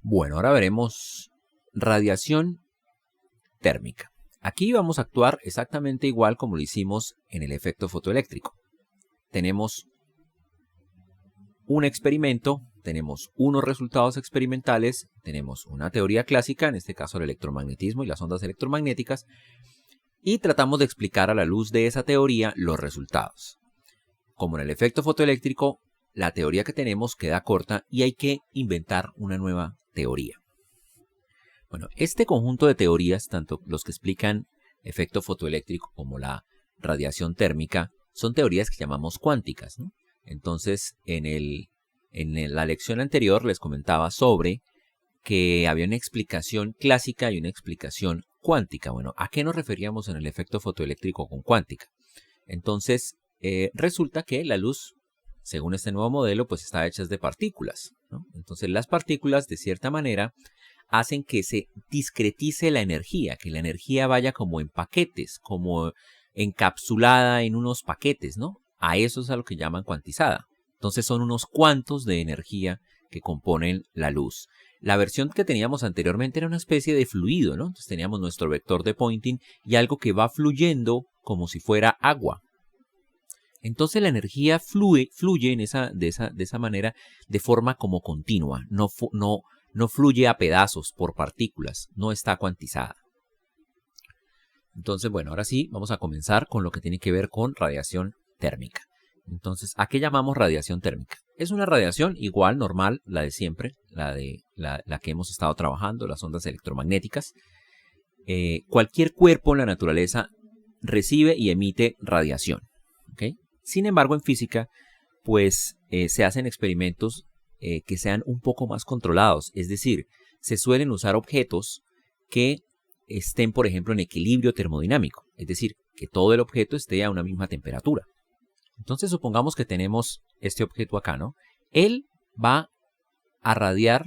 Bueno, ahora veremos radiación térmica. Aquí vamos a actuar exactamente igual como lo hicimos en el efecto fotoeléctrico. Tenemos un experimento, tenemos unos resultados experimentales, tenemos una teoría clásica, en este caso el electromagnetismo y las ondas electromagnéticas, y tratamos de explicar a la luz de esa teoría los resultados. Como en el efecto fotoeléctrico, la teoría que tenemos queda corta y hay que inventar una nueva teoría. Bueno, este conjunto de teorías, tanto los que explican efecto fotoeléctrico como la radiación térmica, son teorías que llamamos cuánticas, ¿no? Entonces, en la lección anterior les comentaba sobre que había una explicación clásica y una explicación cuántica. Bueno, ¿a qué nos referíamos en el efecto fotoeléctrico con cuántica? Entonces, resulta que la luz, según este nuevo modelo, pues está hecha de partículas, ¿no? Entonces, las partículas, de cierta manera, hacen que se discretice la energía, que la energía vaya como en paquetes, como encapsulada en unos paquetes, ¿no? A eso es a lo que llaman cuantizada. Entonces son unos cuantos de energía que componen la luz. La versión que teníamos anteriormente era una especie de fluido, ¿no? Entonces teníamos nuestro vector de Poynting y algo que va fluyendo como si fuera agua. Entonces la energía fluye de esa manera de forma como continua, no fluye a pedazos por partículas, no está cuantizada. Entonces, bueno, ahora sí vamos a comenzar con lo que tiene que ver con radiación térmica. Entonces, ¿a qué llamamos radiación térmica? Es una radiación igual, normal, la de siempre, la que hemos estado trabajando, las ondas electromagnéticas. Cualquier cuerpo en la naturaleza recibe y emite radiación, ¿okay? Sin embargo, en física, pues se hacen experimentos que sean un poco más controlados, es decir, se suelen usar objetos que estén, por ejemplo, en equilibrio termodinámico, es decir, que todo el objeto esté a una misma temperatura. Entonces, supongamos que tenemos este objeto acá, ¿no? Él va a radiar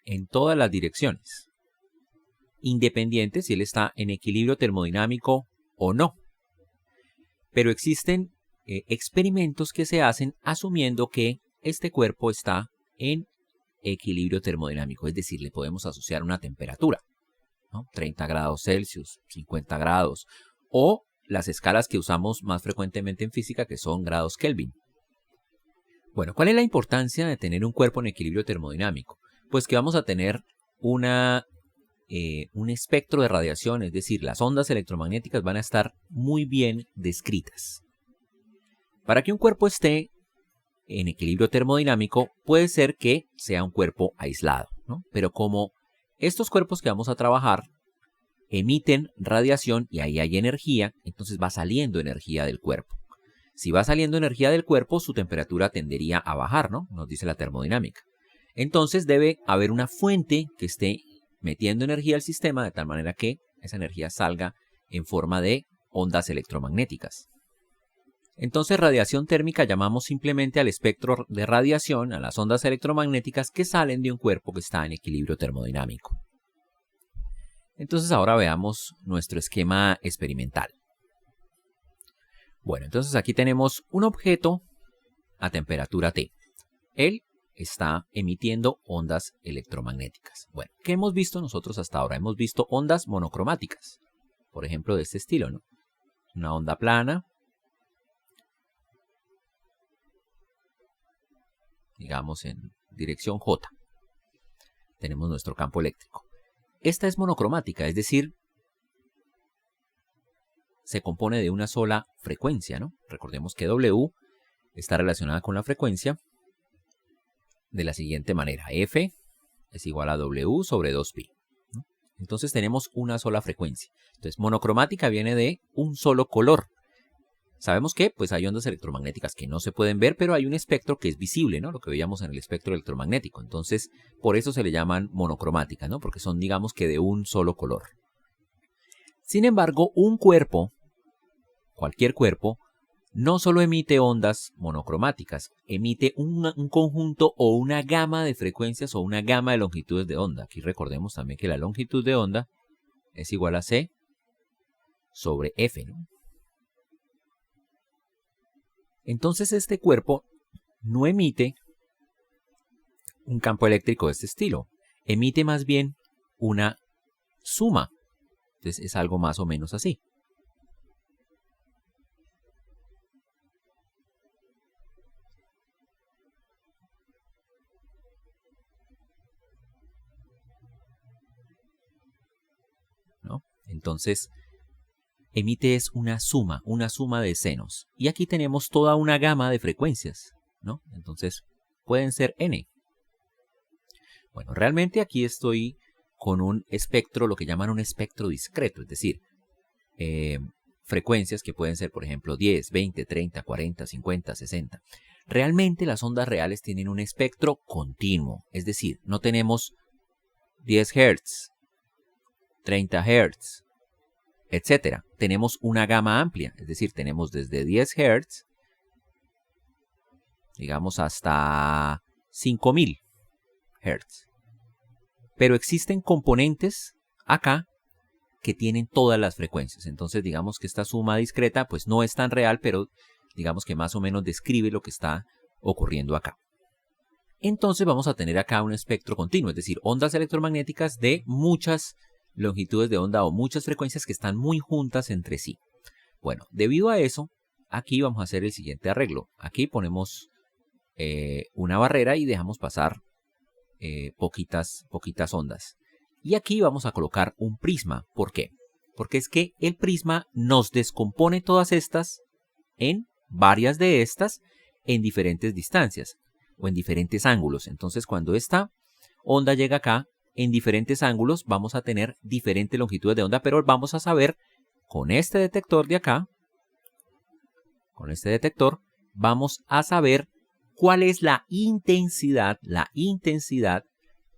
en todas las direcciones, independiente si él está en equilibrio termodinámico o no. Pero existen experimentos que se hacen asumiendo que este cuerpo está en equilibrio termodinámico, es decir, le podemos asociar una temperatura, ¿no? 30 grados Celsius, 50 grados, o las escalas que usamos más frecuentemente en física, que son grados Kelvin. Bueno, ¿cuál es la importancia de tener un cuerpo en equilibrio termodinámico? Pues que vamos a tener un espectro de radiación, es decir, las ondas electromagnéticas van a estar muy bien descritas. Para que un cuerpo esté en equilibrio termodinámico, puede ser que sea un cuerpo aislado, ¿no? Pero como estos cuerpos que vamos a trabajar emiten radiación y ahí hay energía, entonces va saliendo energía del cuerpo. Si va saliendo energía del cuerpo, su temperatura tendería a bajar, ¿no? Nos dice la termodinámica. Entonces debe haber una fuente que esté metiendo energía al sistema de tal manera que esa energía salga en forma de ondas electromagnéticas. Entonces, radiación térmica llamamos simplemente al espectro de radiación, a las ondas electromagnéticas que salen de un cuerpo que está en equilibrio termodinámico. Entonces, ahora veamos nuestro esquema experimental. Bueno, entonces aquí tenemos un objeto a temperatura T. Él está emitiendo ondas electromagnéticas. Bueno, ¿qué hemos visto nosotros hasta ahora? Hemos visto ondas monocromáticas, por ejemplo, de este estilo, ¿no? Una onda plana, digamos en dirección J. Tenemos nuestro campo eléctrico. Esta es monocromática, es decir, se compone de una sola frecuencia, ¿no? Recordemos que W está relacionada con la frecuencia de la siguiente manera. F es igual a W sobre 2pi, ¿no? Entonces tenemos una sola frecuencia. Entonces, monocromática viene de un solo color. Sabemos que pues hay ondas electromagnéticas que no se pueden ver, pero hay un espectro que es visible, ¿no? Lo que veíamos en el espectro electromagnético. Entonces, por eso se le llaman monocromáticas, ¿no? Porque son, digamos que de un solo color. Sin embargo, un cuerpo, cualquier cuerpo, no solo emite ondas monocromáticas, emite un conjunto o una gama de frecuencias o una gama de longitudes de onda. Aquí recordemos también que la longitud de onda es igual a C sobre F, ¿no? Entonces este cuerpo no emite un campo eléctrico de este estilo. Emite más bien una suma. Entonces es algo más o menos así. ¿No? Entonces, emite es una suma de senos. Y aquí tenemos toda una gama de frecuencias, ¿no? Entonces, pueden ser n. Bueno, realmente aquí estoy con un espectro, lo que llaman un espectro discreto, es decir, frecuencias que pueden ser, por ejemplo, 10, 20, 30, 40, 50, 60. Realmente las ondas reales tienen un espectro continuo, es decir, no tenemos 10 Hz, 30 Hz, etc. Tenemos una gama amplia, es decir, tenemos desde 10 Hz, digamos, hasta 5000 Hz. Pero existen componentes acá que tienen todas las frecuencias. Entonces, digamos que esta suma discreta pues no es tan real, pero digamos que más o menos describe lo que está ocurriendo acá. Entonces vamos a tener acá un espectro continuo, es decir, ondas electromagnéticas de muchas longitudes de onda o muchas frecuencias que están muy juntas entre sí. Bueno, debido a eso, aquí vamos a hacer el siguiente arreglo. Aquí ponemos una barrera y dejamos pasar poquitas ondas. Y aquí vamos a colocar un prisma. ¿Por qué? Porque es que el prisma nos descompone todas estas en varias de estas en diferentes distancias o en diferentes ángulos. Entonces, cuando esta onda llega acá, en diferentes ángulos vamos a tener diferentes longitudes de onda, pero vamos a saber con este detector de acá, con este detector, vamos a saber cuál es la intensidad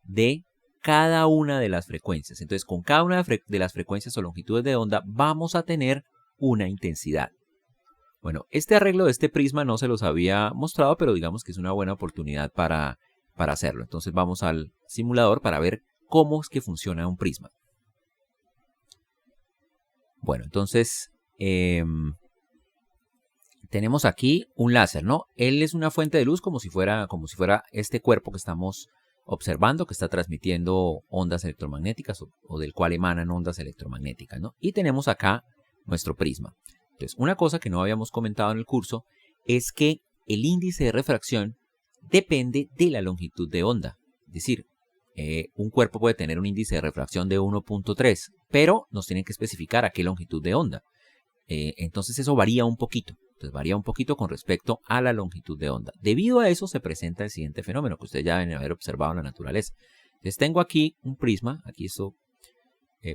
de cada una de las frecuencias. Entonces, con cada una de las frecuencias o longitudes de onda vamos a tener una intensidad. Bueno, este arreglo de este prisma no se los había mostrado, pero digamos que es una buena oportunidad para hacerlo. Entonces vamos al simulador para ver cómo es que funciona un prisma. Bueno, entonces tenemos aquí un láser, ¿no? Él es una fuente de luz como si fuera este cuerpo que estamos observando, que está transmitiendo ondas electromagnéticas o del cual emanan ondas electromagnéticas, ¿no? Y tenemos acá nuestro prisma. Entonces, una cosa que no habíamos comentado en el curso es que el índice de refracción depende de la longitud de onda. Es decir, un cuerpo puede tener un índice de refracción de 1.3, pero nos tienen que especificar a qué longitud de onda. Entonces eso varía un poquito. Entonces varía un poquito con respecto a la longitud de onda. Debido a eso se presenta el siguiente fenómeno que ustedes ya deben haber observado en la naturaleza. Entonces tengo aquí un prisma, aquí esto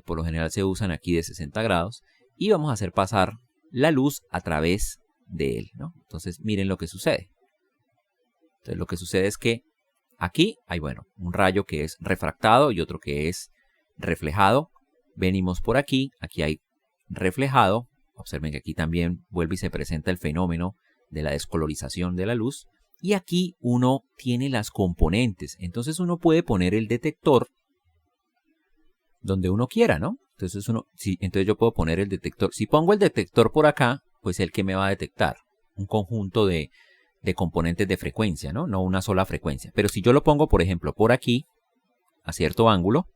por lo general se usan aquí de 60 grados, y vamos a hacer pasar la luz a través de él, ¿no? Entonces miren lo que sucede. Entonces lo que sucede es que aquí hay, bueno, un rayo que es refractado y otro que es reflejado. Venimos por aquí, aquí hay reflejado. Observen que aquí también vuelve y se presenta el fenómeno de la descolorización de la luz. Y aquí uno tiene las componentes. Entonces uno puede poner el detector donde uno quiera, ¿no? Entonces yo puedo poner el detector. Si pongo el detector por acá, pues el que me va a detectar un conjunto de componentes de frecuencia, ¿no? No una sola frecuencia. Pero si yo lo pongo, por ejemplo, por aquí, a cierto ángulo,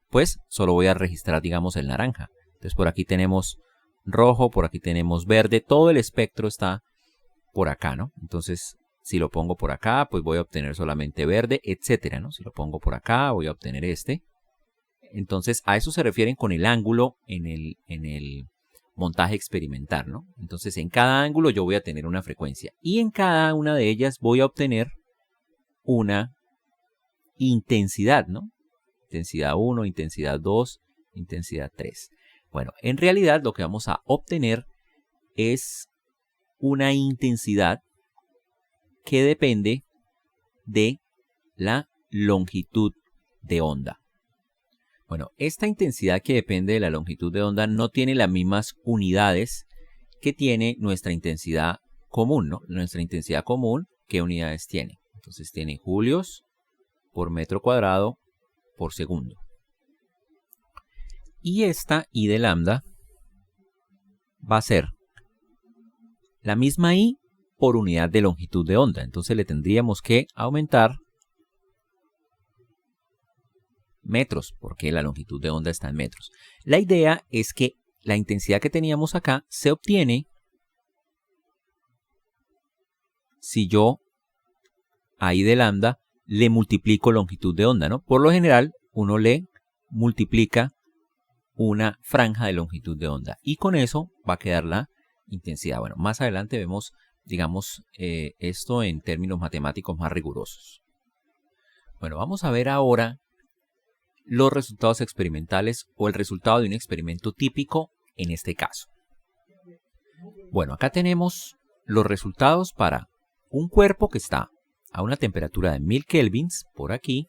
pues solo voy a registrar, digamos, el naranja. Entonces por aquí tenemos rojo, por aquí tenemos verde, todo el espectro está por acá, ¿no? Entonces si lo pongo por acá, pues voy a obtener solamente verde, etcétera, ¿no? Si lo pongo por acá, voy a obtener este. Entonces a eso se refieren con el ángulo en el montaje experimental, ¿no? Entonces en cada ángulo yo voy a tener una frecuencia y en cada una de ellas voy a obtener una intensidad, ¿no? Intensidad 1, intensidad 2, intensidad 3. Bueno, en realidad lo que vamos a obtener es una intensidad que depende de la longitud de onda. Bueno, esta intensidad que depende de la longitud de onda no tiene las mismas unidades que tiene nuestra intensidad común, ¿no? Nuestra intensidad común, ¿qué unidades tiene? Entonces tiene julios por metro cuadrado por segundo. Y esta I de lambda va a ser la misma I por unidad de longitud de onda. Entonces le tendríamos que aumentar metros, porque la longitud de onda está en metros. La idea es que la intensidad que teníamos acá se obtiene si yo a I de lambda le multiplico longitud de onda, ¿no? Por lo general, uno le multiplica una franja de longitud de onda y con eso va a quedar la intensidad. Bueno, más adelante vemos, digamos, esto en términos matemáticos más rigurosos. Bueno, vamos a ver ahora los resultados experimentales o el resultado de un experimento típico en este caso. Bueno, acá tenemos los resultados para un cuerpo que está a una temperatura de 1000 kelvins por aquí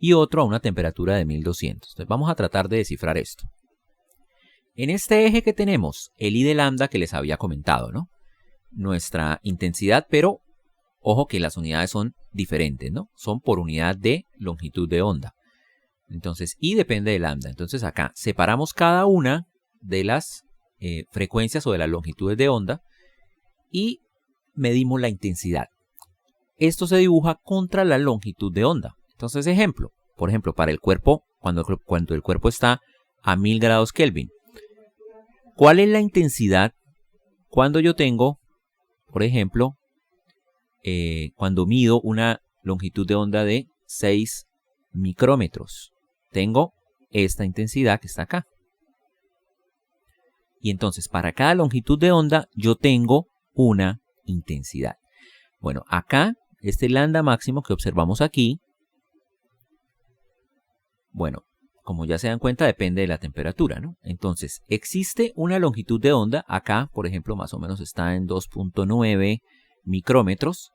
y otro a una temperatura de 1200. Entonces vamos a tratar de descifrar esto. En este eje que tenemos, el I de lambda que les había comentado, ¿no? Nuestra intensidad, pero ojo que las unidades son diferentes, ¿no? Son por unidad de longitud de onda. Entonces, I depende de lambda. Entonces acá separamos cada una de las frecuencias o de las longitudes de onda y medimos la intensidad. Esto se dibuja contra la longitud de onda. Entonces, por ejemplo, para el cuerpo, cuando el cuerpo está a 1000 grados Kelvin, ¿cuál es la intensidad cuando yo tengo, por ejemplo, cuando mido una longitud de onda de 6 micrómetros? Tengo esta intensidad que está acá. Y entonces, para cada longitud de onda, yo tengo una intensidad. Bueno, acá, este lambda máximo que observamos aquí, bueno, como ya se dan cuenta, depende de la temperatura, ¿no? Entonces, existe una longitud de onda, acá, por ejemplo, más o menos está en 2.9 micrómetros,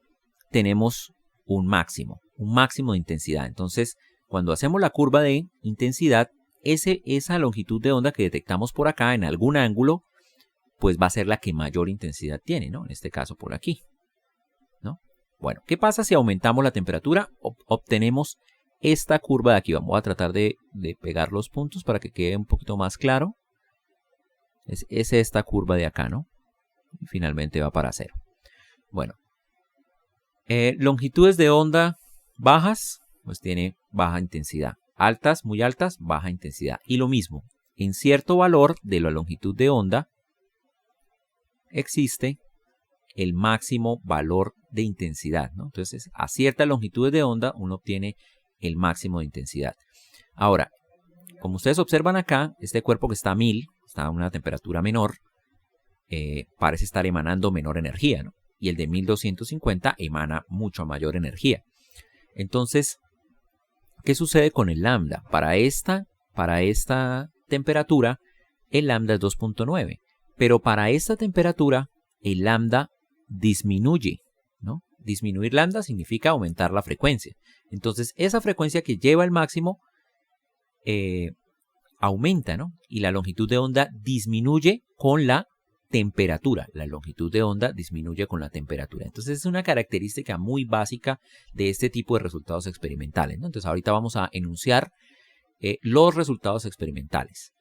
tenemos un máximo de intensidad. Entonces, cuando hacemos la curva de intensidad, esa longitud de onda que detectamos por acá en algún ángulo, pues va a ser la que mayor intensidad tiene, ¿no? En este caso por aquí, ¿no? Bueno, ¿qué pasa si aumentamos la temperatura? Obtenemos esta curva de aquí. Vamos a tratar de pegar los puntos para que quede un poquito más claro. Es esta curva de acá, ¿no? Y finalmente va para 0. Bueno, longitudes de onda bajas, pues tiene baja intensidad. Altas, muy altas, baja intensidad. Y lo mismo, en cierto valor de la longitud de onda existe el máximo valor de intensidad, ¿no? Entonces, a ciertas longitudes de onda uno obtiene el máximo de intensidad. Ahora, como ustedes observan acá, este cuerpo que está a 1000, está a una temperatura menor, parece estar emanando menor energía, ¿no? Y el de 1250 emana mucho mayor energía. Entonces, ¿qué sucede con el lambda? Para esta temperatura, el lambda es 2.9. Pero para esta temperatura, el lambda disminuye, ¿no? Disminuir lambda significa aumentar la frecuencia. Entonces, esa frecuencia que lleva al máximo aumenta, ¿no? Y la longitud de onda disminuye con la temperatura. La longitud de onda disminuye con la temperatura. Entonces, es una característica muy básica de este tipo de resultados experimentales, ¿no? Entonces, ahorita vamos a enunciar los resultados experimentales.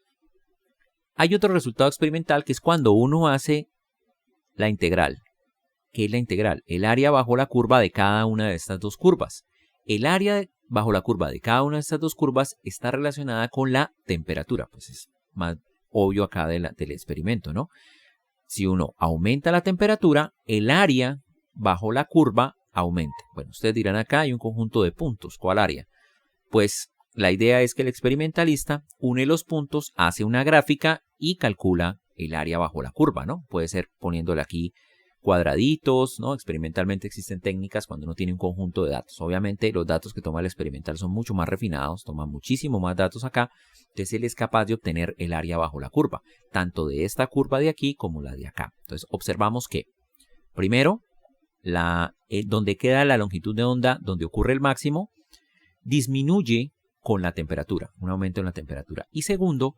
Hay otro resultado experimental que es cuando uno hace la integral. ¿Qué es la integral? El área bajo la curva de cada una de estas dos curvas. El área bajo la curva de cada una de estas dos curvas está relacionada con la temperatura. Pues es más obvio acá del experimento, ¿no? Si uno aumenta la temperatura, el área bajo la curva aumenta. Bueno, ustedes dirán acá hay un conjunto de puntos. ¿Cuál área? Pues la idea es que el experimentalista une los puntos, hace una gráfica y calcula el área bajo la curva, ¿no? Puede ser poniéndole aquí cuadraditos, ¿no? Experimentalmente existen técnicas cuando uno tiene un conjunto de datos. Obviamente los datos que toma el experimental son mucho más refinados, toma muchísimo más datos acá, entonces él es capaz de obtener el área bajo la curva, tanto de esta curva de aquí como la de acá. Entonces observamos que, primero, donde queda la longitud de onda, donde ocurre el máximo, disminuye con la temperatura, un aumento en la temperatura. Y segundo,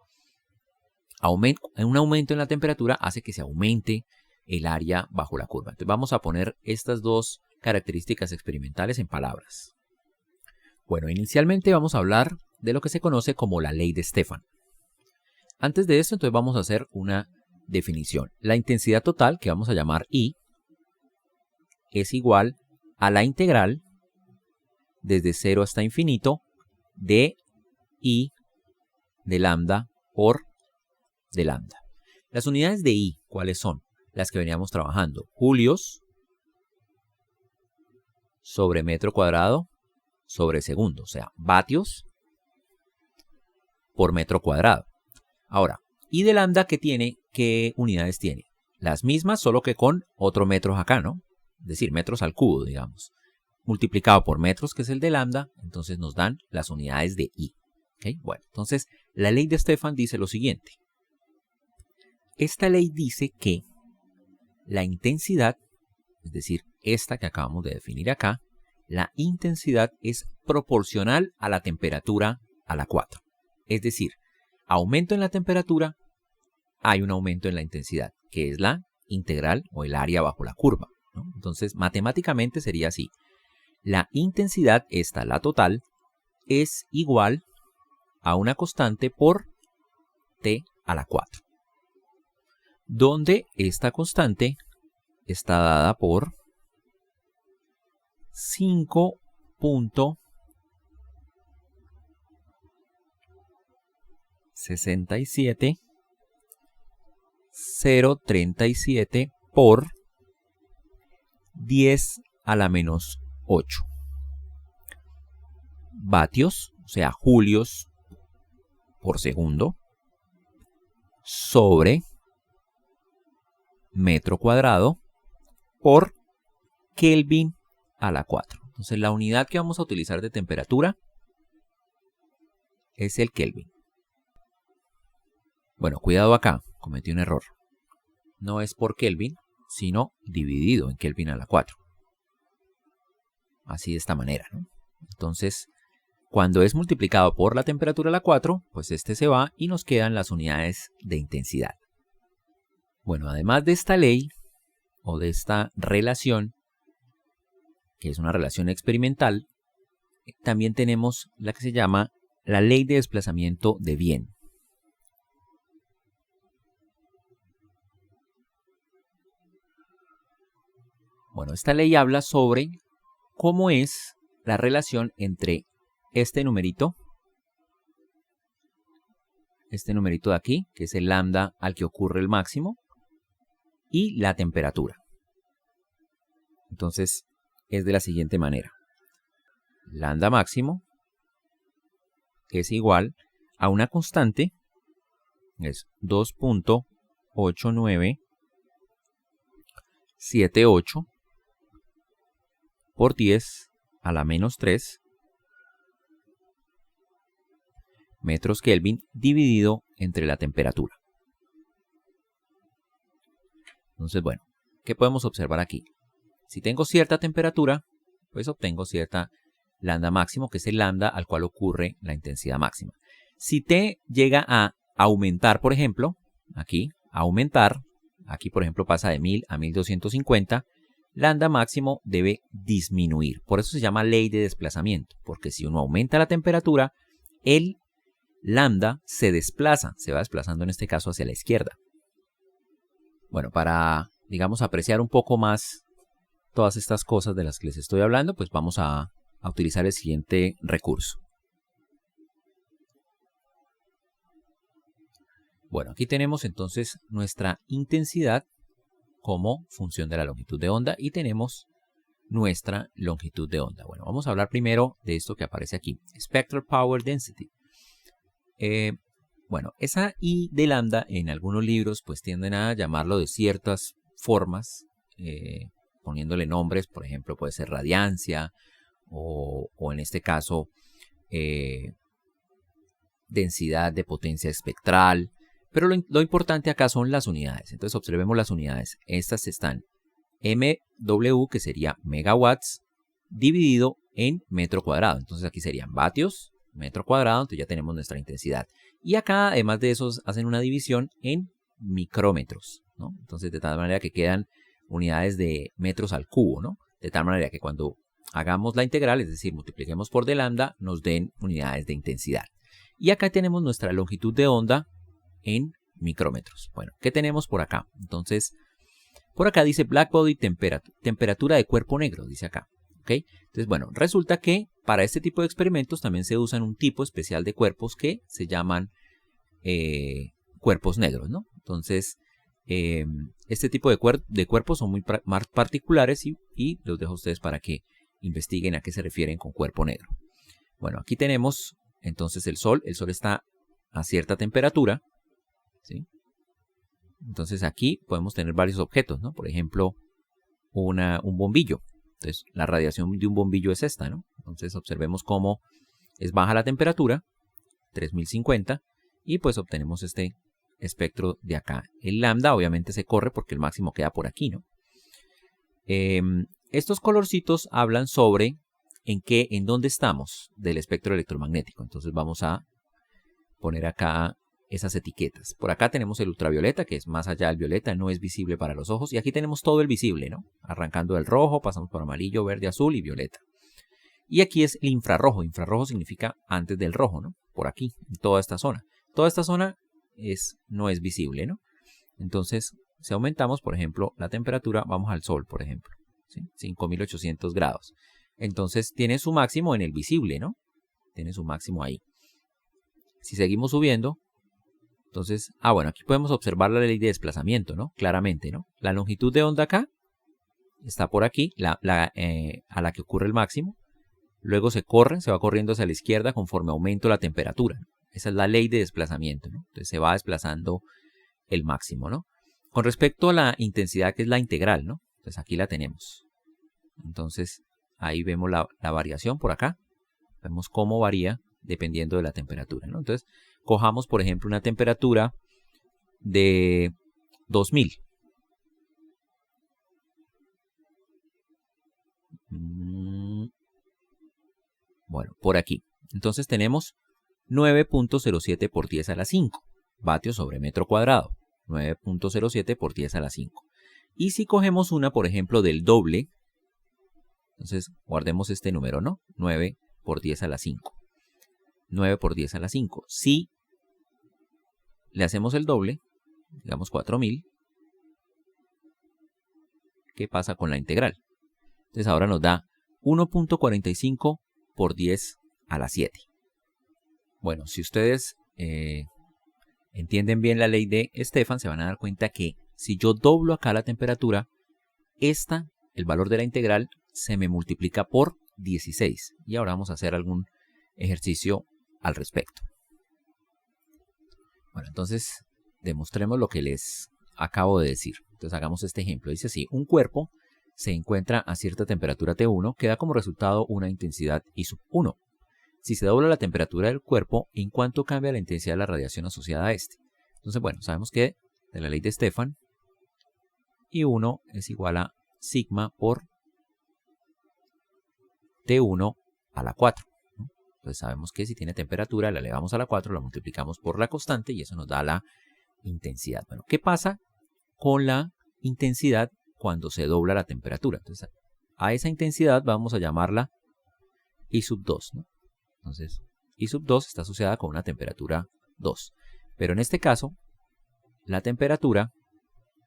un aumento en la temperatura hace que se aumente el área bajo la curva. Entonces vamos a poner estas dos características experimentales en palabras. Bueno, inicialmente vamos a hablar de lo que se conoce como la ley de Stefan. Antes de esto, entonces vamos a hacer una definición. La intensidad total, que vamos a llamar I, es igual a la integral desde 0 hasta infinito de I de lambda por de lambda. Las unidades de I, ¿cuáles son? Las que veníamos trabajando. Julios sobre metro cuadrado sobre segundo, o sea, vatios por metro cuadrado. Ahora, I de lambda, ¿qué unidades tiene? Las mismas, solo que con otro metros acá, ¿no? Es decir, metros al cubo, digamos. Multiplicado por metros, que es el de lambda, entonces nos dan las unidades de I. ¿Okay? Bueno, entonces, la ley de Stefan dice lo siguiente. Esta ley dice que la intensidad, es decir, esta que acabamos de definir acá, la intensidad es proporcional a la temperatura a la 4. Es decir, aumento en la temperatura, hay un aumento en la intensidad, que es la integral o el área bajo la curva, ¿no? Entonces, matemáticamente sería así. La intensidad, esta, la total, es igual a una constante por T a la 4. Donde esta constante está dada por 5.67037 por 10 a la menos 8 vatios, o sea, julios por segundo, sobre metro cuadrado por Kelvin a la 4. Entonces, la unidad que vamos a utilizar de temperatura es el Kelvin. Bueno, cuidado acá, cometí un error. No es por Kelvin, sino dividido en Kelvin a la 4. Así de esta manera, ¿no? Entonces, cuando es multiplicado por la temperatura a la 4, pues este se va y nos quedan las unidades de intensidad. Bueno, además de esta ley o de esta relación, que es una relación experimental, también tenemos la que se llama la ley de desplazamiento de Wien. Bueno, esta ley habla sobre cómo es la relación entre este numerito de aquí, que es el lambda al que ocurre el máximo, y la temperatura. Entonces, es de la siguiente manera. Lambda máximo es igual a una constante, es 2.8978 por 10 a la menos 3 metros Kelvin dividido entre la temperatura. Entonces, bueno, ¿qué podemos observar aquí? Si tengo cierta temperatura, pues obtengo cierta lambda máximo, que es el lambda al cual ocurre la intensidad máxima. Si T llega a aumentar, por ejemplo, aquí por ejemplo pasa de 1000 a 1250, lambda máximo debe disminuir. Por eso se llama ley de desplazamiento, porque si uno aumenta la temperatura, el lambda se desplaza, se va desplazando en este caso hacia la izquierda. Bueno, para, digamos, apreciar un poco más todas estas cosas de las que les estoy hablando, pues vamos a utilizar el siguiente recurso. Bueno, aquí tenemos entonces nuestra intensidad como función de la longitud de onda y tenemos nuestra longitud de onda. Bueno, vamos a hablar primero de esto que aparece aquí, Spectral Power Density. Bueno, esa I de lambda en algunos libros pues tienden a llamarlo de ciertas formas, poniéndole nombres, por ejemplo puede ser radiancia o en este caso densidad de potencia espectral, pero lo importante acá son las unidades. Entonces observemos las unidades. Estas están MW, que sería megawatts, dividido en metro cuadrado. Entonces aquí serían vatios, metro cuadrado, entonces ya tenemos nuestra intensidad. Y acá, además de eso, hacen una división en micrómetros, ¿no? Entonces, de tal manera que quedan unidades de metros al cubo, ¿no? De tal manera que cuando hagamos la integral, es decir, multipliquemos por d lambda, nos den unidades de intensidad. Y acá tenemos nuestra longitud de onda en micrómetros. Bueno, ¿qué tenemos por acá? Entonces, por acá dice black body temperatura de cuerpo negro, dice acá. ¿Okay? Entonces, bueno, resulta que para este tipo de experimentos también se usan un tipo especial de cuerpos que se llaman cuerpos negros, ¿no? Entonces, este tipo de cuerpos son muy más particulares y los dejo a ustedes para que investiguen a qué se refieren con cuerpo negro. Bueno, aquí tenemos entonces el Sol. El Sol está a cierta temperatura, ¿sí? Entonces aquí podemos tener varios objetos, ¿no? Por ejemplo, un bombillo. Entonces la radiación de un bombillo es esta, ¿no? Entonces observemos cómo es baja la temperatura, 3050, y pues obtenemos este espectro de acá. El lambda obviamente se corre porque el máximo queda por aquí, ¿no? Estos colorcitos hablan sobre en dónde estamos del espectro electromagnético. Entonces vamos a poner acá esas etiquetas. Por acá tenemos el ultravioleta, que es más allá del violeta, no es visible para los ojos. Y aquí tenemos todo el visible, ¿no? Arrancando del rojo, pasamos por amarillo, verde, azul y violeta. Y aquí es el infrarrojo. Infrarrojo significa antes del rojo, ¿no? Por aquí, en toda esta zona. Toda esta zona no es visible, ¿no? Entonces, si aumentamos, por ejemplo, la temperatura, vamos al Sol, por ejemplo, ¿sí? 5800 grados. Entonces, tiene su máximo en el visible, ¿no? Tiene su máximo ahí. Si seguimos subiendo, entonces, bueno, aquí podemos observar la ley de desplazamiento, ¿no? Claramente, ¿no? La longitud de onda acá está por aquí, a la que ocurre el máximo. Luego se va corriendo hacia la izquierda conforme aumento la temperatura, ¿no? Esa es la ley de desplazamiento, ¿no? Entonces se va desplazando el máximo, ¿no? Con respecto a la intensidad, que es la integral, ¿no? Entonces aquí la tenemos. Entonces ahí vemos la variación por acá. Vemos cómo varía dependiendo de la temperatura, ¿no? Entonces cojamos, por ejemplo, una temperatura de 2000. Bueno, por aquí. Entonces tenemos 9.07 por 10 a la 5 vatios sobre metro cuadrado. 9.07 por 10 a la 5. Y si cogemos una, por ejemplo, del doble, entonces guardemos este número, ¿no? 9 por 10 a la 5. 9 por 10 a la 5. Si le hacemos el doble, digamos 4000, ¿qué pasa con la integral? Entonces ahora nos da 1.45 por 10 a la 7. Bueno, si ustedes entienden bien la ley de Stefan, se van a dar cuenta que si yo doblo acá la temperatura, el valor de la integral, se me multiplica por 16. Y ahora vamos a hacer algún ejercicio al respecto. Bueno, entonces demostremos lo que les acabo de decir. Entonces hagamos este ejemplo. Dice así: un cuerpo se encuentra a cierta temperatura T1, que da como resultado una intensidad I sub 1. Si se dobla la temperatura del cuerpo, ¿en cuánto cambia la intensidad de la radiación asociada a este? Entonces, bueno, sabemos que de la ley de Stefan, I1 es igual a sigma por T1 a la 4. Entonces sabemos que si tiene temperatura, la elevamos a la 4, la multiplicamos por la constante y eso nos da la intensidad. Bueno, ¿qué pasa con la intensidad cuando se dobla la temperatura? Entonces, a esa intensidad vamos a llamarla I sub 2, ¿no? Entonces, I sub 2 está asociada con una temperatura 2. Pero en este caso, la temperatura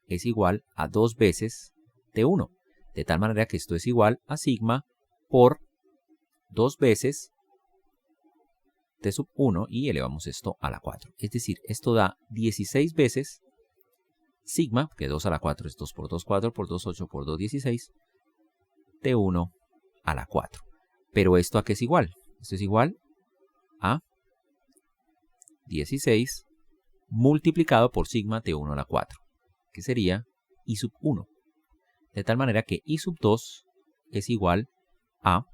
es igual a 2 veces T1. De tal manera que esto es igual a sigma por 2 veces T sub 1 y elevamos esto a la 4. Es decir, esto da 16 veces sigma, que 2 a la 4 es 2 por 2, 4 por 2, 8 por 2, 16, T1 a la 4. Pero ¿esto a qué es igual? Esto es igual a 16 multiplicado por sigma T1 a la 4, que sería I sub 1. De tal manera que I sub 2 es igual a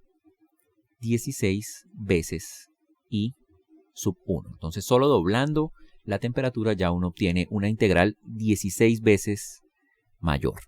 16 veces I sub 1. Entonces, solo doblando la temperatura ya uno obtiene una integral 16 veces mayor.